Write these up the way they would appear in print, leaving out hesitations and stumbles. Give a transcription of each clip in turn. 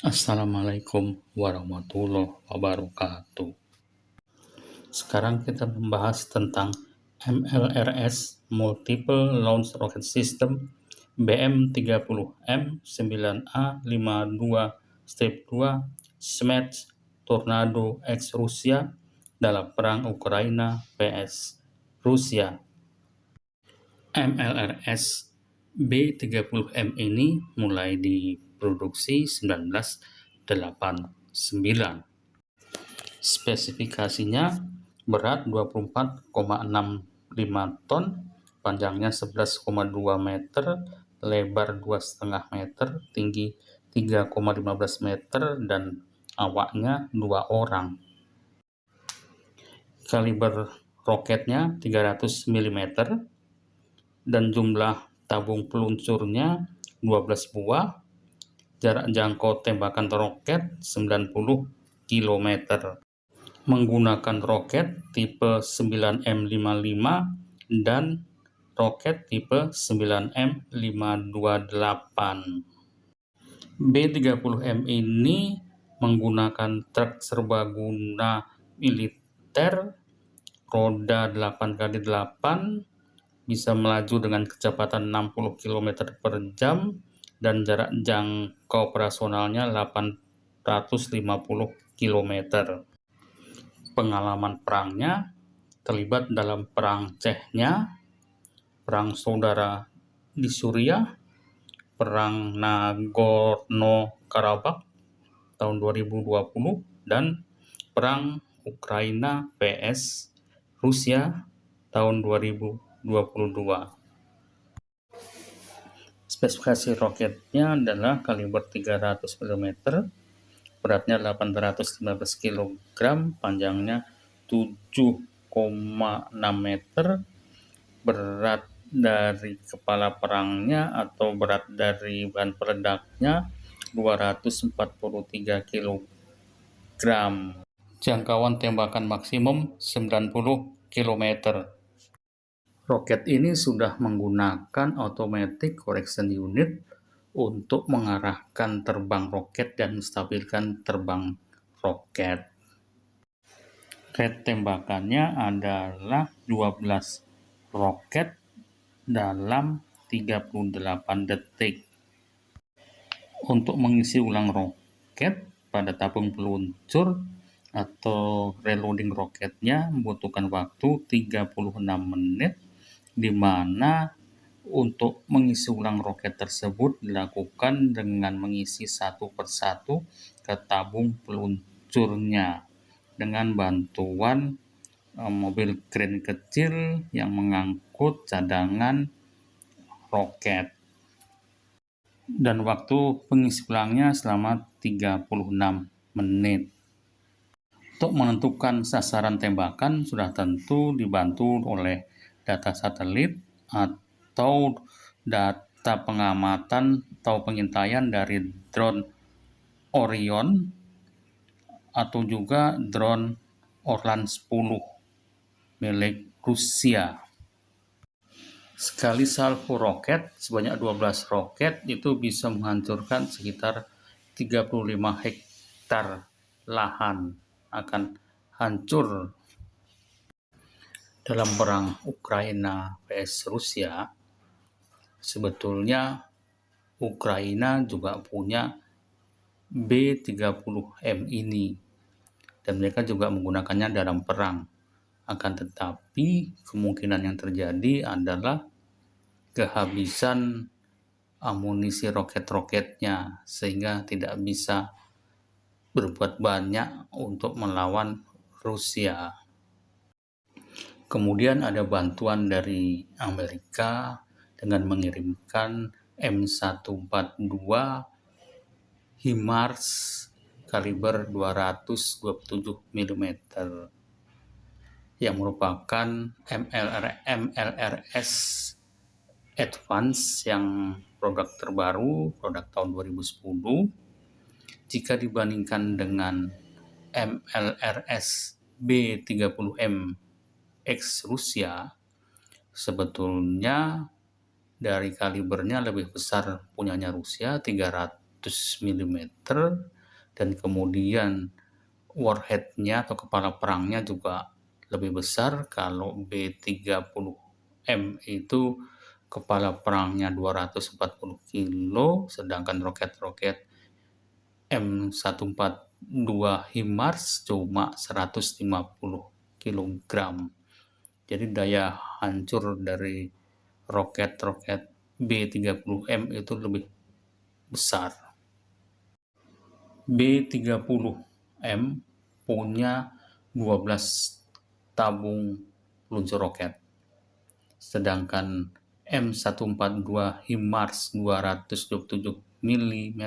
Assalamualaikum warahmatullahi wabarakatuh. Sekarang kita membahas tentang MLRS Multiple Launch Rocket System BM30M9A52 Step 2 SMETS Tornado X Rusia dalam perang Ukraina vs Rusia. MLRS B30M ini mulai diproduksi 1989. Spesifikasinya berat 24,65 ton, panjangnya 11,2 meter, lebar 2,5 meter, tinggi 3,15 meter, dan awaknya 2 orang. Kaliber roketnya 300 mm, dan jumlah tabung peluncurnya 12 buah, jarak jangkau tembakan roket 90 km. Menggunakan roket tipe 9M55 dan roket tipe 9M528. B30M ini menggunakan truk serbaguna militer, roda 8x8, bisa melaju dengan kecepatan 60 km per jam, dan jarak jangkau operasionalnya 850 km. Pengalaman perangnya terlibat dalam Perang Chechnya, Perang Saudara di Suriah, Perang Nagorno-Karabakh tahun 2020, dan Perang Ukraina vs Rusia tahun 2022. Spesifikasi roketnya adalah kaliber 300 mm, beratnya 815 kg, panjangnya 7,6 meter, berat dari kepala perangnya atau berat dari bahan peledaknya 243 kg. Jangkauan tembakan maksimum 90 km. Roket ini sudah menggunakan automatic correction unit untuk mengarahkan terbang roket dan menstabilkan terbang roket. Rate tembakannya adalah 12 roket dalam 38 detik. Untuk mengisi ulang roket pada tabung peluncur atau reloading roketnya membutuhkan waktu 36 menit, di mana untuk mengisi ulang roket tersebut dilakukan dengan mengisi satu persatu ke tabung peluncurnya dengan bantuan mobil kren kecil yang mengangkut cadangan roket. Dan waktu pengisi ulangnya selama 36 menit. Untuk menentukan sasaran tembakan sudah tentu dibantu oleh data satelit atau data pengamatan atau pengintaian dari drone Orion atau juga drone Orlan 10 milik Rusia. Sekali salvo roket sebanyak 12 roket itu bisa menghancurkan sekitar 35 hektar lahan, akan hancur. Dalam perang Ukraina vs Rusia, sebetulnya Ukraina juga punya B30M ini, dan mereka juga menggunakannya dalam perang. Akan tetapi kemungkinan yang terjadi adalah kehabisan amunisi roket-roketnya, sehingga tidak bisa berbuat banyak untuk melawan Rusia. Kemudian ada bantuan dari Amerika dengan mengirimkan M142 HIMARS kaliber 227 mm yang merupakan MLRS Advance yang produk terbaru, produk tahun 2010. Jika dibandingkan dengan MLRS B30M X Rusia, sebetulnya dari kalibernya lebih besar punyanya Rusia 300 mm, dan kemudian warhead-nya atau kepala perangnya juga lebih besar. Kalau B-30M itu kepala perangnya 240 kilo, sedangkan roket-roket M142 HIMARS cuma 150 kilogram. Jadi daya hancur dari roket-roket B-30M itu lebih besar. B-30M punya 12 tabung peluncur roket, sedangkan M142 HIMARS 227 mm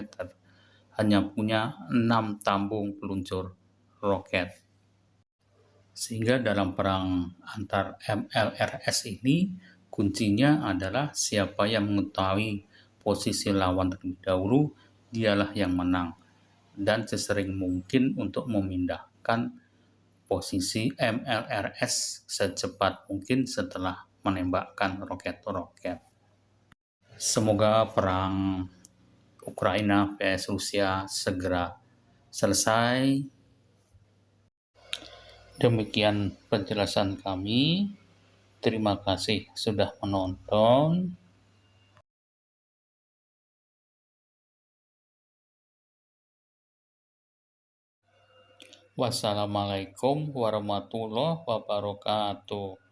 hanya punya 6 tabung peluncur roket. Sehingga dalam perang antar MLRS ini, kuncinya adalah siapa yang mengetahui posisi lawan terlebih dahulu, dialah yang menang. Dan sesering mungkin untuk memindahkan posisi MLRS secepat mungkin setelah menembakkan roket-roket. Semoga perang Ukraina vs Rusia segera selesai. Demikian penjelasan kami. Terima kasih sudah menonton. Wassalamualaikum warahmatullahi wabarakatuh.